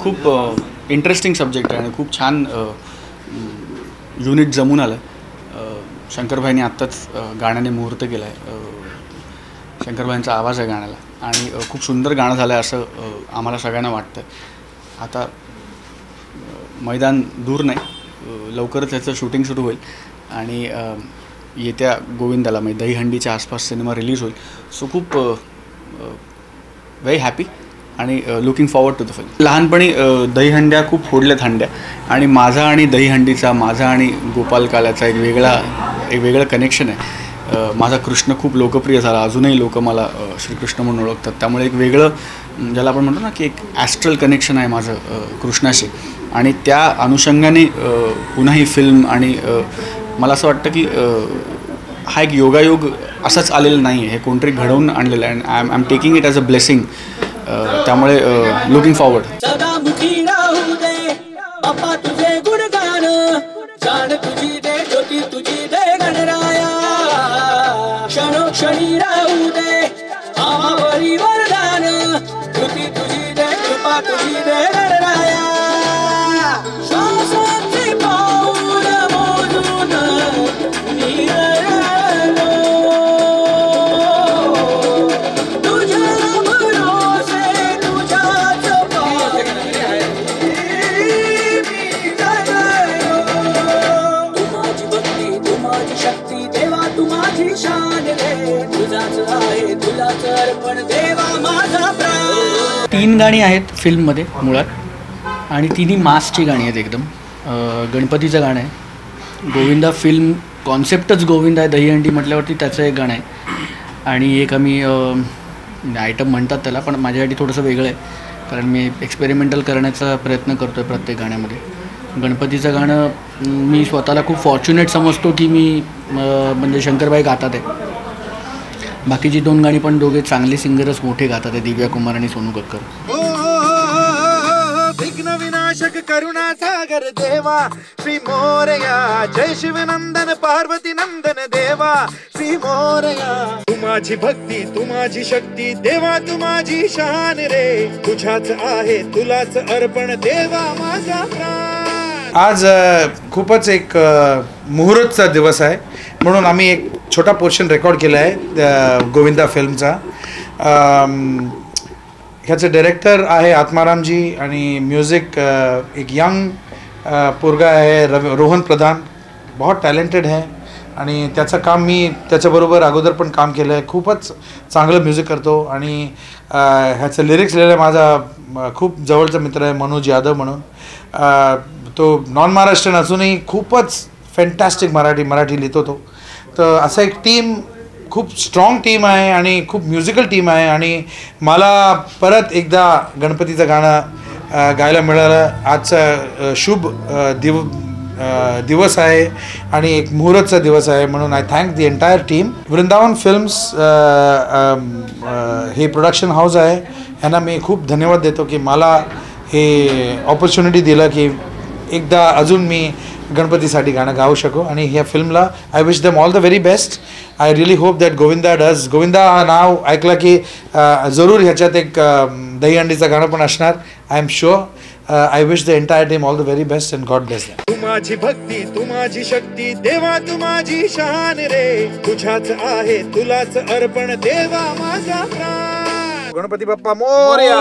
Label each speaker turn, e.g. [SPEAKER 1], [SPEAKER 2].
[SPEAKER 1] खूप interesting subject आहे आणि खूप छान युनिट जमून आलं. शंकरभाईंनी आत्ताच गाण्याने मुहूर्त केला आहे. शंकरभाईंचा आवाज आहे गाण्याला आणि खूप सुंदर गाणं झालं आहे असं आम्हाला सगळ्यांना वाटतं. आता मैदान दूर नाही, लवकरच याचं शूटिंग सुरू होईल आणि येत्या गोविंदाला म्हणजे दहीहंडीच्या आसपास सिनेमा रिलीज होईल. सो खूप व्हेरी हॅपी आणि looking forward to the film. लहानपणी दहीहंड्या खूप फोडल्यात हंड्या आणि माझा आणि दहीहंडीचा, माझा आणि गोपाल काल्याचा एक वेगळं कनेक्शन आहे. माझा कृष्ण खूप लोकप्रिय झाला, अजूनही लोक मला श्रीकृष्ण म्हणून ओळखतात. त्यामुळे एक वेगळं ज्याला आपण म्हणतो ना की एक ॲस्ट्रल कनेक्शन आहे माझं कृष्णाशी आणि त्या अनुषंगाने पुन्हा ही फिल्म. आणि मला असं वाटतं की हा एक योगायोग असंच आलेलं नाही आहे, हे कोणतरी घडवून आणलेलं आहे. I am taking it as a blessing. त्यामुळे लुकिंग फॉरवर्ड.
[SPEAKER 2] क्षणी राहू दे आमावरी वरदान, कृती तुझी दे, कृपा तुझी दे गणराया. श्वासाचे पाऊल मोजून निराळलो, तुझ्या भरोसे तुझ्याच पायी मी जगलो. तू माझी भक्ती, तू माझी शक्ती, देवा तू माझी शान रे.
[SPEAKER 1] 3 गाणी आहेत फिल्ममध्ये मुळात आणि तिन्ही मासची गाणी आहेत एकदम. गणपतीचं गाणं आहे, गोविंदा फिल्म कॉन्सेप्टच गोविंदा आहे, दहीहंडी म्हटल्यावरती त्याचं एक गाणं आहे आणि एक आम्ही आयटम म्हणतात त्याला, पण माझ्यासाठी थोडंसं वेगळं आहे कारण मी एक्सपेरिमेंटल करण्याचा प्रयत्न करतो आहे प्रत्येक गाण्यामध्ये. गणपतीचं गाणं मी स्वतःला खूप फॉर्च्युनेट समजतो की मी म्हणजे शंकरबाई गातात आहे. बाकीची 2 गाणी पण दोघे चांगले सिंगरच मोठे गातात आहे, दिव्या कुमार आणि सोनू कक्कर.
[SPEAKER 3] विघ्न विनाशक करुणा सागर देवा श्री मोरया, जय शिवनंदन पार्वती नंदन देवा श्री मोरया. तू माझी भक्ती, तू माझी शक्ती, देवा तू माझी शान रे. तुझ्याच आहे तुलाच अर्पण देवा माझा प्राण.
[SPEAKER 4] आज खूपच एक मुहूर्तचा दिवस आहे म्हणून आम्ही एक छोटा पोर्शन रेकॉर्ड केला आहे गोविंदा फिल्मचा. ह्याचे डायरेक्टर आहे आत्मारामजी आणि म्युझिक एक यंग पोरगा आहे रोहन प्रधान, बहुत टॅलेंटेड आहे आणि त्याचं काम मी त्याच्याबरोबर अगोदर पण काम केलं आहे. खूपच चांगलं म्युझिक करतो आणि ह्याचं लिरिक्स लिहिलं आहे माझा खूप जवळचा मित्र आहे मनोज यादव म्हणून. तो नॉन महाराष्ट्रीयन असूनही खूपच फॅन्टॅस्टिक मराठी लिहितो तो. तर असं एक टीम, खूप स्ट्रॉंग टीम आहे आणि खूप म्युझिकल टीम आहे आणि मला परत एकदा गणपतीचं गाणं गायला मिळालं. आजचा शुभ दिवस आहे आणि एक मुहूर्तचा दिवस आहे म्हणून I thank the entire team. Vrindavan films हे प्रोडक्शन हाऊस आहे, ह्यांना मी खूप धन्यवाद देतो की मला हे ऑपॉर्च्युनिटी दिलं की एकदा अजून मी गणपतीसाठी गाणं गाऊ शकू. आणि ह्या फिल्मला I wish them all the very best. I really hope that Govinda does. Govinda हा नाव ऐकलं की जरूर ह्याच्यात एक दहीहंडीचं गाणं पण असणार, I am sure. I wish the entire team all the very best and God bless them.
[SPEAKER 3] तू माझी भक्ती, तू माझी शक्ती, देवा तू माझी शान रे. तुझ्याच आहे तुलाच अर्पण देवा माझा प्राण.
[SPEAKER 4] गणपती बाप्पा मोरया.